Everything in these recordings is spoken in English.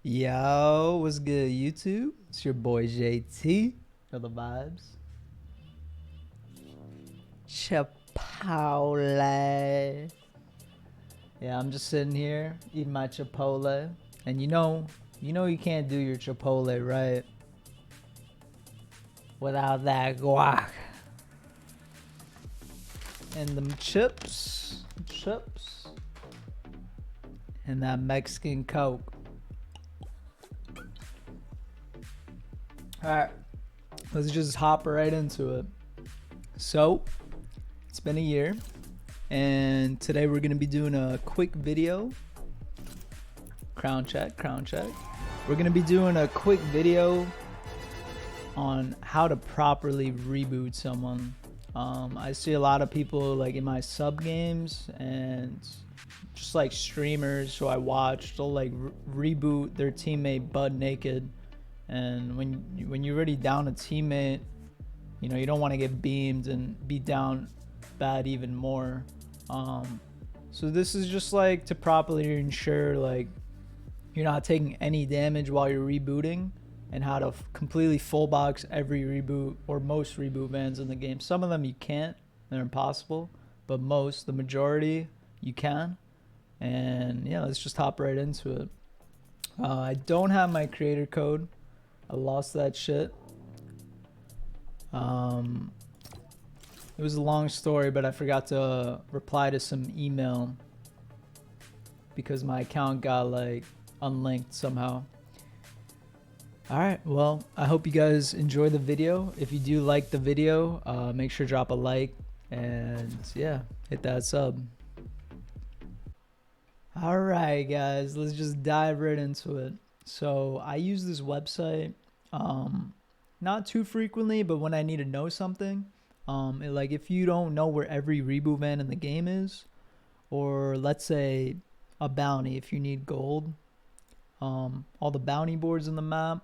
Yo, what's good, YouTube? It's your boy JT. Feel the vibes. Chipotle. Yeah, I'm just sitting here eating my Chipotle, and you can't do your Chipotle right without that guac and them chips, and that Mexican Coke. All right, let's just hop right into it. So, it's been a year, and today we're gonna be doing a quick video. Crown check. We're gonna be doing a quick video on how to properly reboot someone. I see a lot of people like in my sub games and just like streamers who I watch, they'll like reboot their teammate butt naked. And when you're already down a teammate, you know, you don't want to get beamed and be down bad even more. So this is just like to properly ensure like you're not taking any damage while you're rebooting, and how to completely full box every reboot or most reboot vans in the game. Some of them you can't, they're impossible, but the majority you can. And yeah, let's just hop right into it. I don't have my creator code. I lost that shit. It was a long story, but I forgot to reply to some email because my account got like unlinked somehow. Alright, well, I hope you guys enjoy the video. If you do like the video, make sure to drop a like, and yeah, hit that sub. Alright guys, let's just dive right into it. So I use this website not too frequently, but when I need to know something, like if you don't know where every reboot van in the game is, or let's say a bounty, if you need gold, all the bounty boards in the map,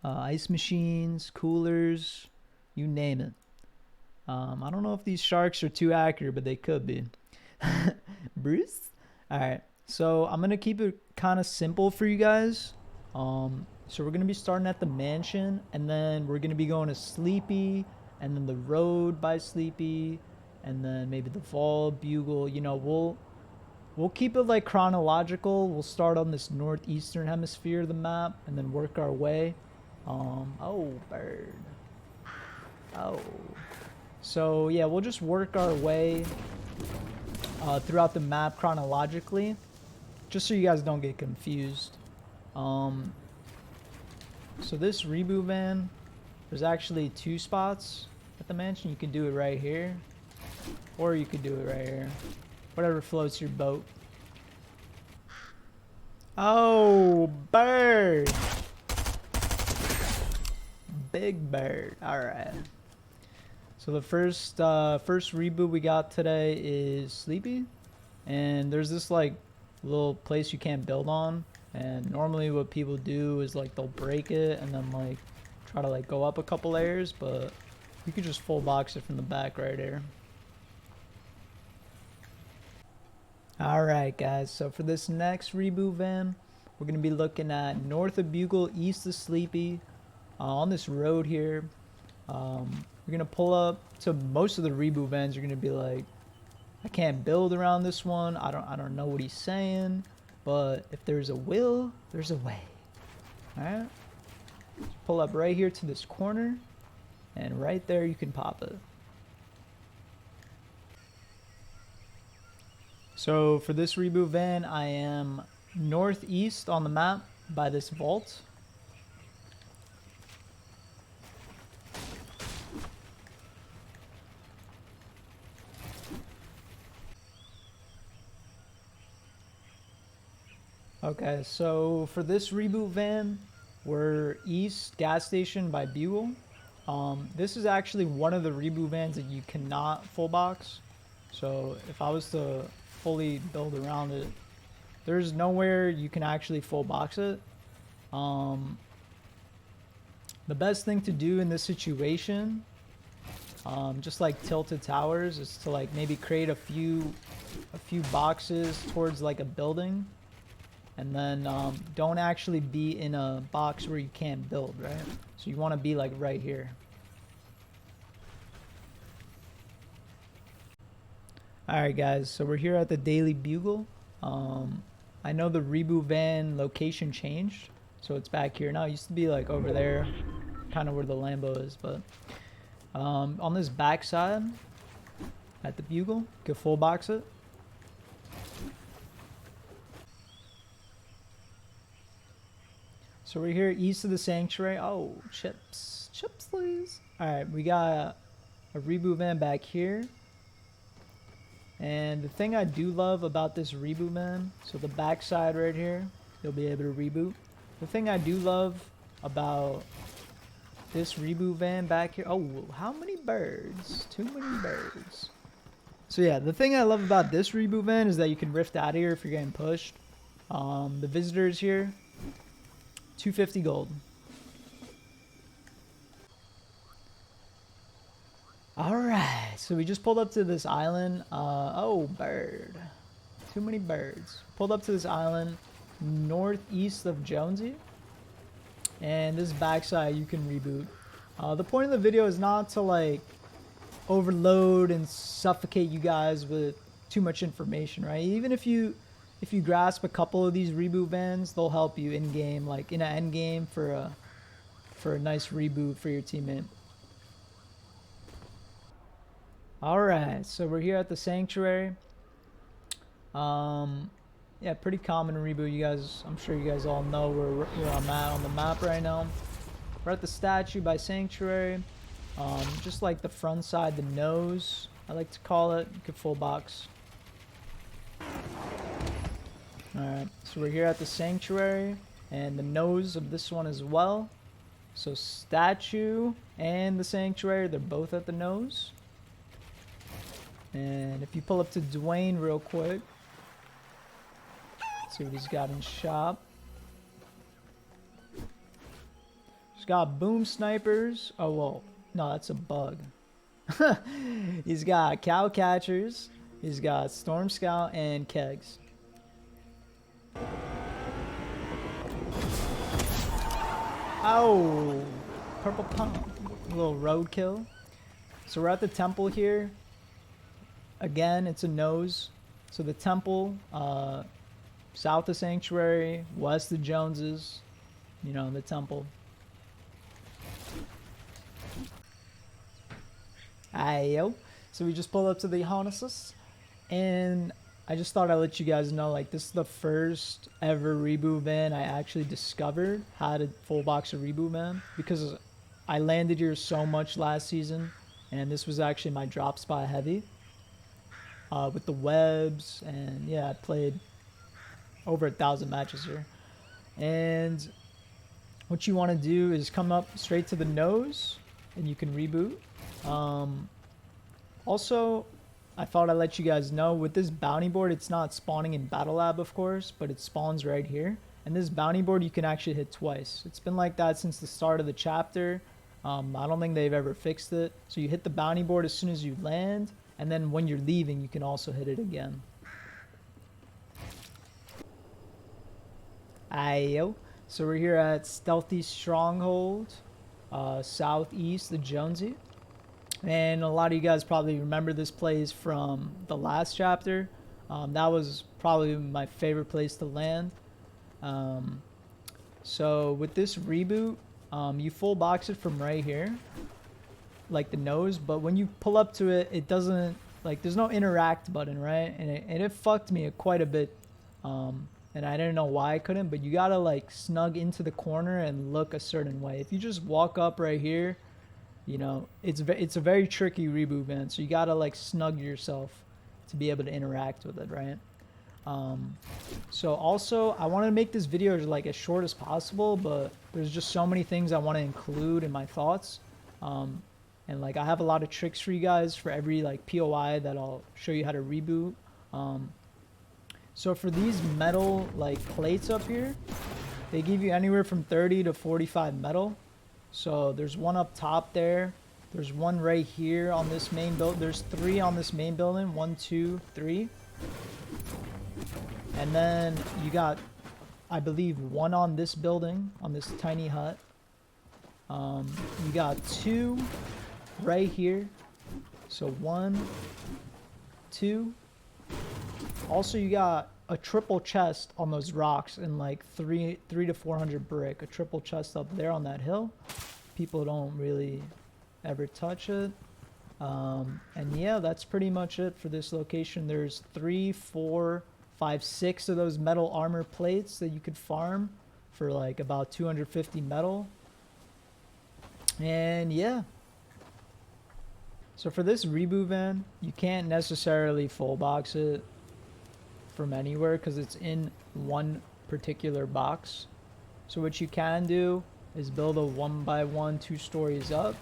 ice machines, coolers, you name it. I don't know if these sharks are too accurate, but they could be. Bruce? Alright, so I'm gonna keep it kind of simple for you guys. So we're gonna be starting at the mansion, and then we're gonna be going to Sleepy, and then the road by Sleepy, and then maybe the vault, Bugle. You know, we'll keep it like chronological. We'll start on this northeastern hemisphere of the map, and then work our way. Oh, bird. Oh. So yeah, we'll just work our way throughout the map chronologically, just so you guys don't get confused. So this reboot van, there's actually two spots at the mansion. You can do it right here, or you could do it right here. Whatever floats your boat. Oh, bird. Big bird. Alright. So the first reboot we got today is Sleepy. And there's this like little place you can't build on. And normally what people do is like they'll break it and then like try to like go up a couple layers, but you could just full box it from the back right here. Alright guys, so for this next reboot van, we're going to be looking at north of Bugle, east of Sleepy, on this road here. We're going to pull up to most of the reboot vans. You're going to be like, I can't build around this one. I don't know what he's saying. But if there's a will, there's a way. Alright? Pull up right here to this corner, and right there you can pop it. So for this reboot van, I am northeast on the map by this vault. Okay, so for this reboot van, we're east gas station by Bugle. This is actually one of the reboot vans that you cannot full box. So if I was to fully build around it, there's nowhere you can actually full box it. The best thing to do in this situation, just like tilted towers, is to like maybe create a few boxes towards like a building. and then don't actually be in a box where you can't build, right? So you want to be like right here. Alright guys, so we're here at the Daily Bugle. I know the Reboot van location changed, so it's back here now. It used to be like over there, kind of where the Lambo is, but on this back side at the Bugle, you can full box it. So we're here east of the sanctuary. Oh, chips, please. Alright, we got a Reboot van back here. And the thing I do love about this Reboot van, so the back side right here, you'll be able to reboot. The thing I do love about this Reboot van back here, oh, how many birds? Too many birds. So yeah, the thing I love about this Reboot van is that you can rift out of here if you're getting pushed. The visitors here, 250 gold. Alright, so we just pulled up to this island. Oh, bird. Too many birds. Pulled up to this island northeast of Jonesy. And this backside you can reboot. The point of the video is not to like overload and suffocate you guys with too much information, right? Even if you grasp a couple of these reboot vans, they'll help you in game, like in an end game for a nice reboot for your teammate. Alright, so we're here at the sanctuary. Yeah, pretty common reboot. You guys, I'm sure you guys all know where I'm at on the map right now. We're at the statue by sanctuary. Just like the front side, the nose, I like to call it. You could full box. Alright, so we're here at the sanctuary and the nose of this one as well. So statue and the sanctuary, they're both at the nose. And if you pull up to Dwayne real quick, see what he's got in shop. He's got boom snipers. Oh, whoa. No, that's a bug. He's got cow catchers. He's got storm scout and kegs. Oh, purple pump. A little roadkill. So we're at the temple here. Again, it's a nose. So the temple, south of Sanctuary, west of Jones's, you know, the temple. Ayo. So we just pulled up to the Honnesses, and I just thought I'd let you guys know, like, this is the first ever reboot van I actually discovered how to full box a reboot van, because I landed here so much last season, and this was actually my drop spot heavy. With the webs, and yeah, I played over 1,000 matches here. And what you want to do is come up straight to the nose, and you can reboot. Also, I thought I'd let you guys know, with this bounty board, it's not spawning in Battle Lab, of course, but it spawns right here. And this bounty board you can actually hit twice. It's been like that since the start of the chapter. I don't think they've ever fixed it. So you hit the bounty board as soon as you land, and then when you're leaving, you can also hit it again. Ayo. So we're here at Stealthy Stronghold, southeast of Jonesy. And a lot of you guys probably remember this place from the last chapter. That was probably my favorite place to land. So with this reboot, you full box it from right here, like the nose, but when you pull up to it, it doesn't, like, there's no interact button, right? And it fucked me quite a bit, and I didn't know why I couldn't, but you gotta like snug into the corner and look a certain way. If you just walk up right here, you know, it's a very tricky reboot van, so you gotta like snug yourself to be able to interact with it, right? So also, I want to make this video like as short as possible, but there's just so many things I want to include in my thoughts. And like I have a lot of tricks for you guys for every like POI that I'll show you how to reboot. So for these metal like plates up here, they give you anywhere from 30 to 45 metal. So there's one up top there. There's one right here on this main build. There's 3 on this main building. 1, 2, 3. And then you got I believe, 1 on this building, on this tiny hut. You got 2 right here. So 1, 2. Also, you got a triple chest on those rocks and like 3 to 400 brick. A triple chest up there on that hill. People don't really ever touch it. And yeah, that's pretty much it for this location. There's 3, 4, 5, 6 of those metal armor plates that you could farm for like about 250 metal. And yeah. So for this reboot van, you can't necessarily full box it from anywhere because it's in one particular box. So what you can do is build a 1x1 2 stories up,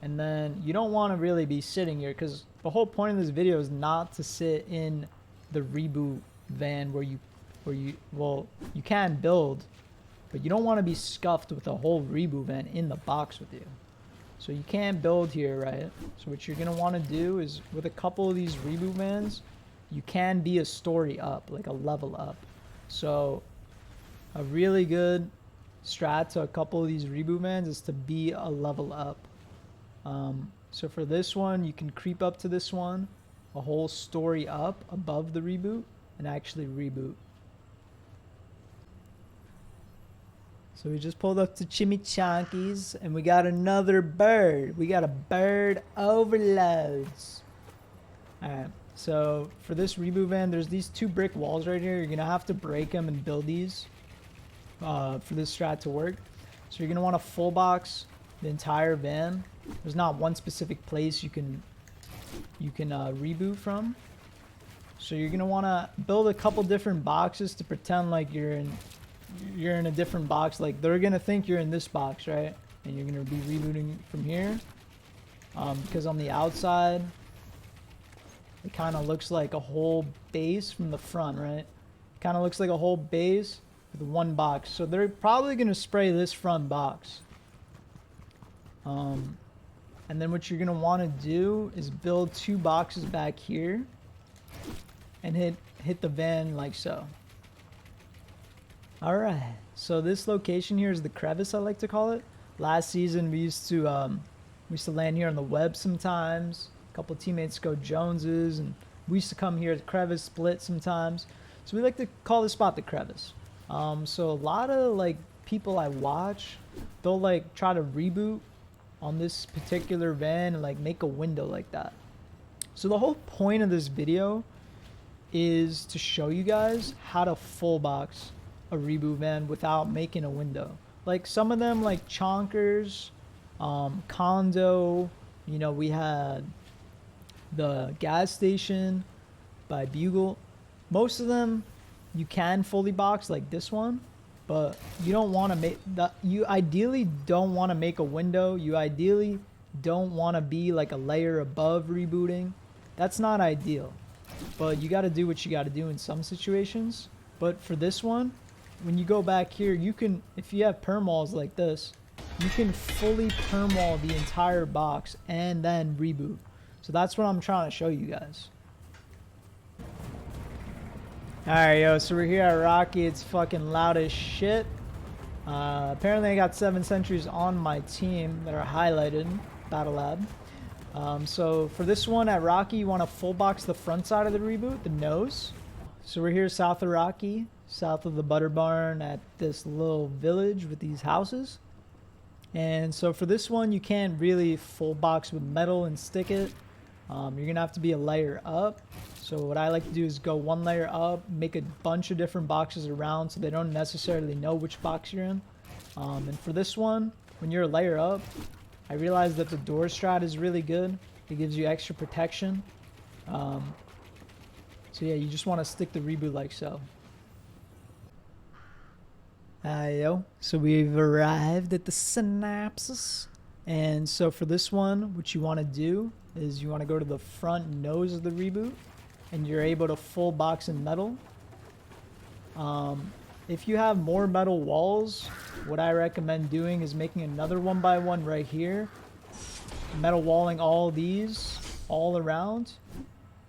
and then you don't want to really be sitting here because the whole point of this video is not to sit in the reboot van where you well, you can build, but you don't want to be scuffed with a whole reboot van in the box with you. So you can't build here, right? So what you're going to want to do is with a couple of these reboot vans, you can be a story up, like a level up. So a really good strat to a couple of these reboot vans is to be a level up. So for this one, you can creep up to this one, a whole story up above the reboot, and actually reboot. So we just pulled up to Chimichankies, and we got another bird. We got a bird overloads. Alright, so for this reboot van, there's these 2 brick walls right here. You're going to have to break them and build these for this strat to work. So you're going to want to full box the entire van. There's not one specific place you can reboot from. So you're going to want to build a couple different boxes to pretend like you're in a different box. Like they're gonna think you're in this box, right? And you're gonna be rebooting from here, because on the outside it kind of looks like a whole base from the front, right? Kind of looks like a whole base with 1 box. So they're probably gonna spray this front box, and then what you're gonna want to do is build 2 boxes back here and hit the van like so. Alright, so this location here is the crevice, I like to call it. Last season we used to land here on the web sometimes. A couple teammates go Joneses, and we used to come here at the crevice split sometimes. So we like to call this spot the crevice. So a lot of like people I watch, they'll like try to reboot on this particular van and like make a window like that. So the whole point of this video is to show you guys how to full box a reboot van without making a window. Like some of them, like Chonkers, Condo, you know, we had the gas station by Bugle. Most of them you can fully box like this one, but you don't want to make that. You ideally don't want to make a window. You ideally don't want to be like a layer above rebooting. That's not ideal, but you got to do what you got to do in some situations. But for this one, when you go back here, you can, if you have permalls like this, you can fully permall the entire box and then reboot. So that's what I'm trying to show you guys. Alright, yo, so we're here at Rocky. It's fucking loud as shit. Apparently I got 7 sentries on my team that are highlighted, Battle Lab. So for this one at Rocky, you want to full box the front side of the reboot, the nose. So we're here south of Rocky, south of the butter barn at this little village with these houses. And so for this one, you can't really full box with metal and stick it. You're going to have to be a layer up. So what I like to do is go 1 layer up, make a bunch of different boxes around so they don't necessarily know which box you're in. And for this one, when you're a layer up, I realized that the door strat is really good. It gives you extra protection. So yeah, you just want to stick the reboot like so. Yo, so we've arrived at the Synapse. And so for this one, what you want to do is you want to go to the front nose of the reboot, and you're able to full box in metal. If you have more metal walls, what I recommend doing is making another 1x1 right here, metal walling all these all around,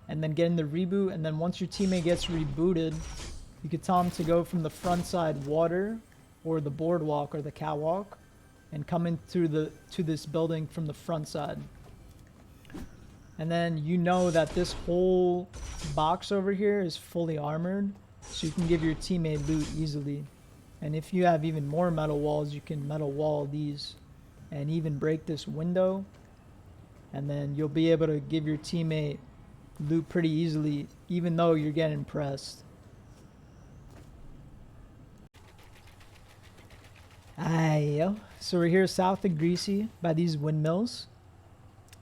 and then getting the reboot. And then once your teammate gets rebooted, You could tell them to go from the front side water or the boardwalk or the catwalk and come in through to this building from the front side. And then you know that this whole box over here is fully armored, so you can give your teammate loot easily. And if you have even more metal walls, you can metal wall these and even break this window, and then you'll be able to give your teammate loot pretty easily, even though you're getting pressed. Ayo. So we're here south of Greasy by these windmills.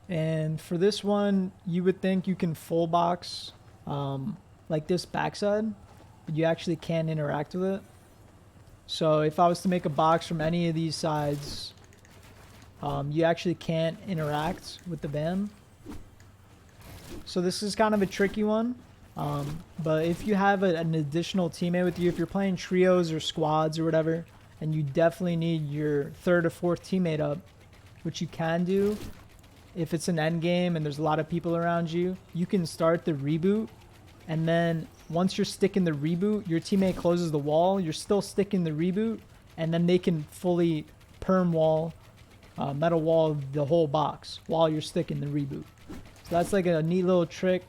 And for this one, you would think you can full box like this backside, but you actually can't interact with it. So if I was to make a box from any of these sides, you actually can't interact with the van. So this is kind of a tricky one. But if you have an additional teammate with you, if you're playing trios or squads or whatever, and you definitely need your third or fourth teammate up, which you can do if it's an end game and there's a lot of people around you, you can start the reboot, and then once you're sticking the reboot, your teammate closes the wall, you're still sticking the reboot, and then they can fully perm wall, metal wall the whole box while you're sticking the reboot. So that's like a neat little trick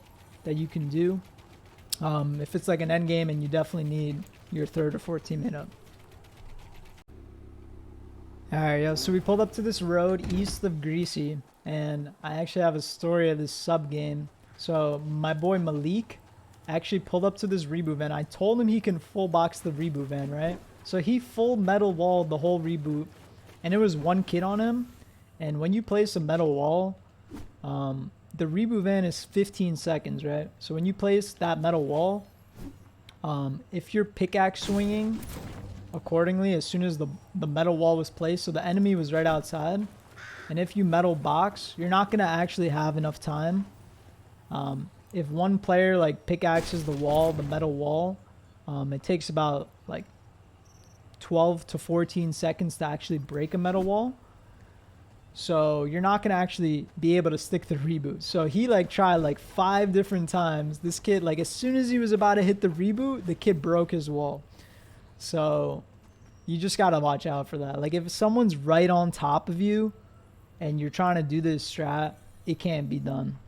that you can do if it's like an end game and you definitely need your third or fourth teammate up. Alright, yo, so we pulled up to this road east of Greasy, and I actually have a story of this sub game. So my boy Malik actually pulled up to this reboot van. I told him he can full box the reboot van, right? So he full metal walled the whole reboot, and it was one kid on him. And when you place a metal wall, the reboot van is 15 seconds, right? So when you place that metal wall, if you're pickaxe swinging accordingly as soon as the metal wall was placed, so the enemy was right outside, and if you metal box, you're not gonna actually have enough time. If one player like pickaxes the wall, the metal wall, it takes about like 12 to 14 seconds to actually break a metal wall. So you're not gonna actually be able to stick the reboot. So he like tried like 5 different times. This kid, like as soon as he was about to hit the reboot, the kid broke his wall. So you just gotta watch out for that. Like if someone's right on top of you and you're trying to do this strat, it can't be done.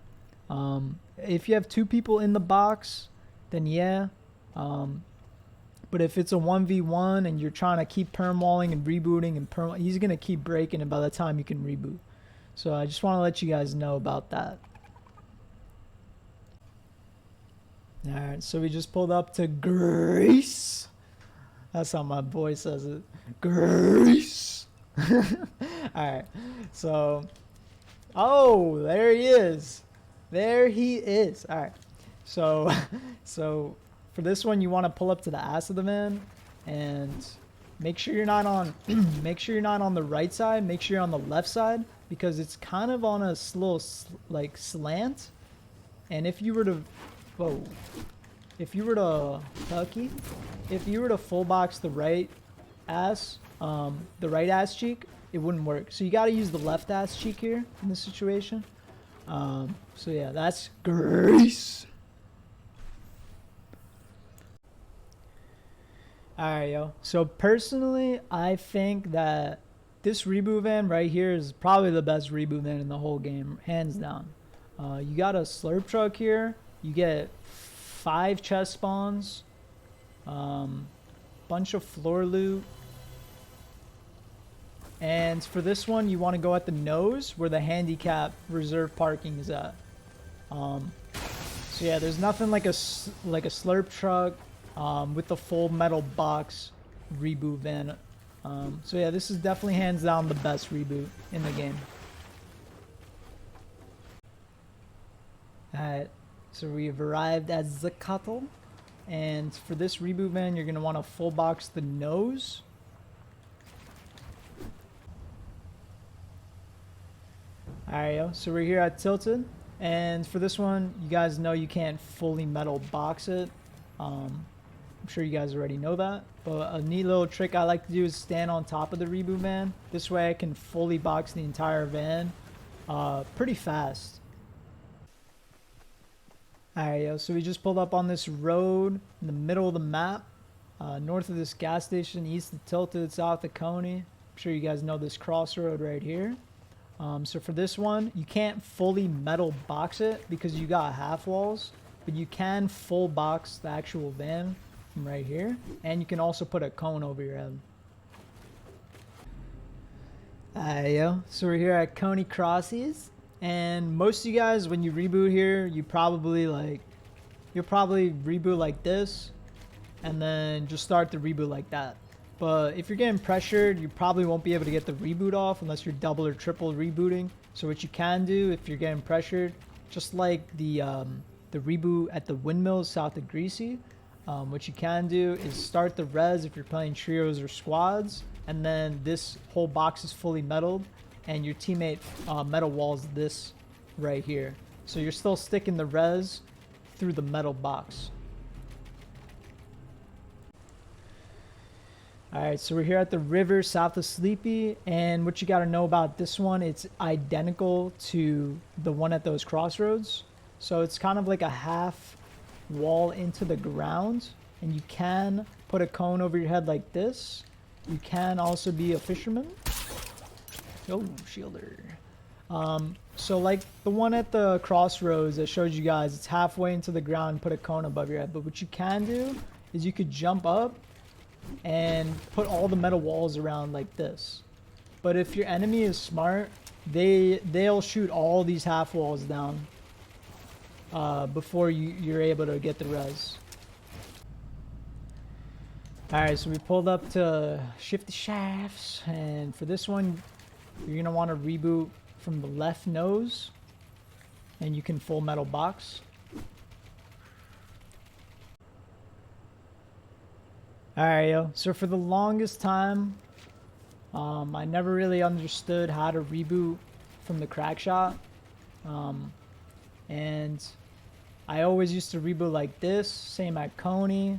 If you have 2 people in the box, then yeah. But if it's a 1v1 and you're trying to keep perm walling and rebooting and he's gonna keep breaking it by the time you can reboot. So I just want to let you guys know about that. Alright, so we just pulled up to Grease. That's how my boy says it. Grease. Alright, so oh, there he is. There he is. Alright. So for this one, you want to pull up to the ass of the van and make sure you're not on make sure you're not on the right side, make sure you're on the left side, because it's kind of on a little like slant. And if you were to full box the right ass cheek, it wouldn't work. So you got to use the left ass cheek here in this situation. So yeah, that's Grease. Alright, yo. So personally, I think that this reboot van right here is probably the best reboot van in the whole game, hands down. You got a slurp truck here. You get 5 chest spawns, bunch of floor loot. And for this one, you want to go at the nose where the handicap reserve parking is at. So yeah, there's nothing like a slurp truck with the full metal box reboot van. So yeah, this is definitely hands down the best reboot in the game. Alright, so we've arrived at Zacatl, and for this reboot van, you're going to want to full box the nose. Alright, yo, so we're here at Tilted, and for this one, you guys know you can't fully metal box it. I'm sure you guys already know that, but a neat little trick I like to do is stand on top of the reboot van. This way I can fully box the entire van pretty fast. Alright, yo, so we just pulled up on this road in the middle of the map, north of this gas station, east of Tilted, south of Coney. I'm sure you guys know this crossroad right here. So for this one, you can't fully metal box it because you got half walls, but you can full box the actual van from right here, and you can also put a cone over your head. Yo, so we're here at Coney Crossies, and most of you guys, when you reboot here, you'll probably reboot like this, and then just start the reboot like that. But if you're getting pressured, you probably won't be able to get the reboot off unless you're double or triple rebooting. So what you can do if you're getting pressured, just like the reboot at the windmills south of Greasy, what you can do is start the res if you're playing trios or squads, and then this whole box is fully metaled, and your teammate metal walls this right here. So you're still sticking the res through the metal box. Alright, so we're here at the river south of Sleepy, and what you got to know about this one, it's identical to the one at those crossroads. So it's kind of like a half wall into the ground, and you can put a cone over your head like this. You can also be a fisherman. Oh, shielder. So like the one at the crossroads that shows you guys, it's halfway into the ground and put a cone above your head. But what you can do is you could jump up and put all the metal walls around like this. But if your enemy is smart, they'll shoot all these half walls down before you're able to get the res. Alright, so we pulled up to Shifty Shafts, and for this one you're going to want to reboot from the left nose, and you can full metal box. Alright, yo, so for the longest time, I never really understood how to reboot from the crack shot, and I always used to reboot like this, same at Coney.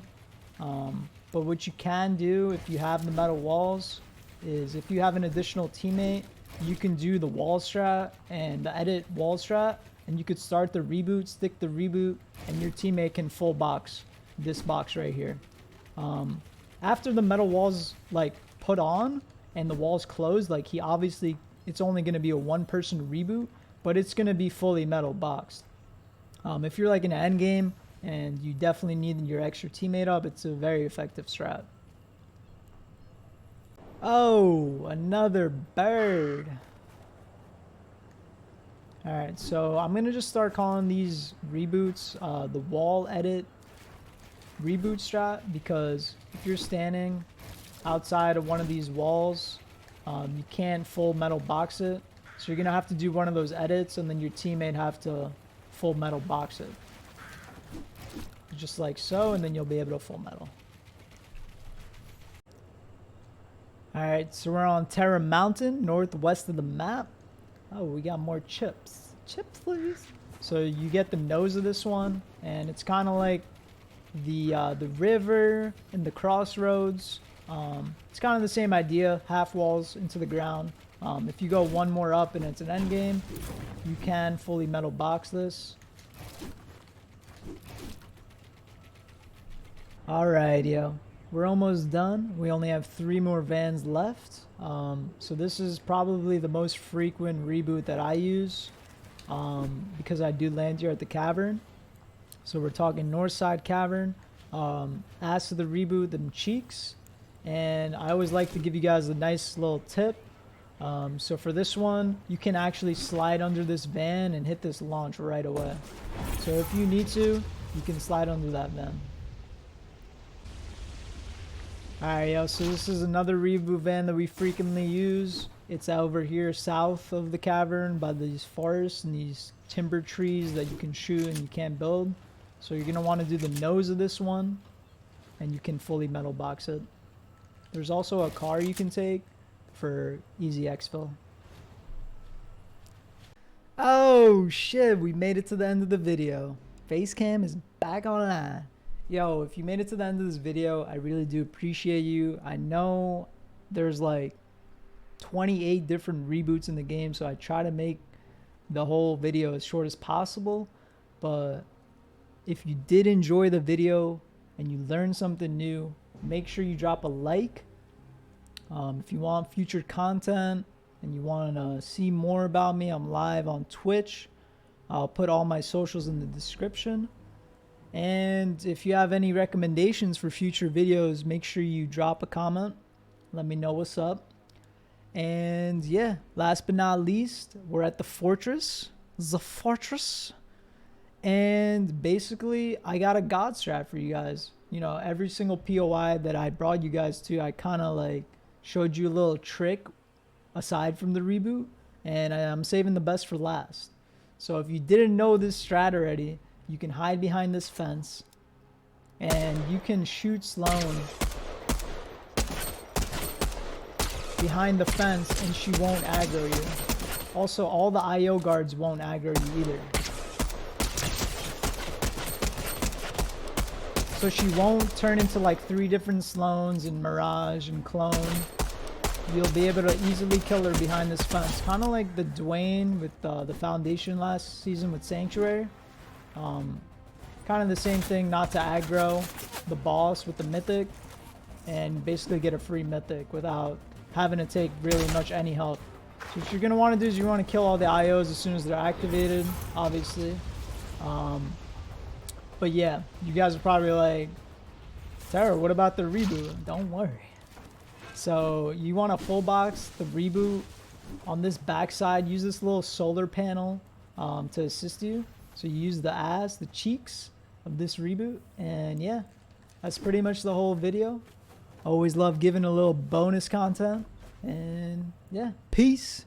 But what you can do if you have the metal walls is if you have an additional teammate, you can do the wall strat and the edit wall strat, and you could start the reboot, stick the reboot, and your teammate can full box this box right here. After the metal walls like put on and the walls closed, like it's only going to be a one-person reboot, but it's going to be fully metal boxed. If you're like in an end game and you definitely need your extra teammate up, it's a very effective strat. Oh, another bird. Alright, so I'm going to just start calling these reboots the wall edit reboot strat, because if you're standing outside of one of these walls, you can't full metal box it. So you're going to have to do one of those edits, and then your teammate have to full metal box it. Just like so, and then you'll be able to full metal. Alright, so we're on Terra Mountain, northwest of the map. Oh, we got more chips. Chips, please. So you get the nose of this one, and it's kind of like the river and the crossroads. It's kind of the same idea, half walls into the ground. If you go one more up and it's an end game, you can fully metal box this. Alright, yo, we're almost done. We only have 3 more vans left. So this is probably the most frequent reboot that I use, because I do land here at the Cavern. So we're talking north side Cavern. As to the reboot, them cheeks. And I always like to give you guys a nice little tip. So for this one, you can actually slide under this van and hit this launch right away. So if you need to, you can slide under that van. Alright, yo, so this is another reboot van that we frequently use. It's over here south of the Cavern by these forests and these timber trees that you can shoot and you can't build. So you're going to want to do the nose of this one, and you can fully metal box it. There's also a car you can take for easy exfil. Oh shit, we made it to the end of the video. Facecam is back online. Yo, if you made it to the end of this video, I really do appreciate you. I know there's like 28 different reboots in the game, so I try to make the whole video as short as possible. But if you did enjoy the video and you learned something new, make sure you drop a like. If you want future content and you want to see more about me, I'm live on Twitch. I'll put all my socials in the description. And if you have any recommendations for future videos, make sure you drop a comment. Let me know what's up. And yeah, last but not least, we're at the fortress. The fortress. And basically, I got a god strat for you guys. You know, every single POI that I brought you guys to, I kind of like showed you a little trick aside from the reboot. And I'm saving the best for last. So if you didn't know this strat already, you can hide behind this fence. And you can shoot Sloan behind the fence and she won't aggro you. Also, all the IO guards won't aggro you either. So she won't turn into like 3 different Sloans and Mirage and Clone. You'll be able to easily kill her behind this fence. Kind of like the Dwayne with the Foundation last season with Sanctuary. Kind of the same thing, not to aggro the boss with the Mythic. And basically get a free Mythic without having to take really much any health. So what you're going to want to do is you want to kill all the IOs as soon as they're activated, obviously. But yeah, you guys are probably like, Terra, what about the reboot? Don't worry. So you want to full box the reboot on this backside. Use this little solar panel to assist you. So you use the cheeks of this reboot. And yeah, that's pretty much the whole video. Always love giving a little bonus content. And yeah, peace.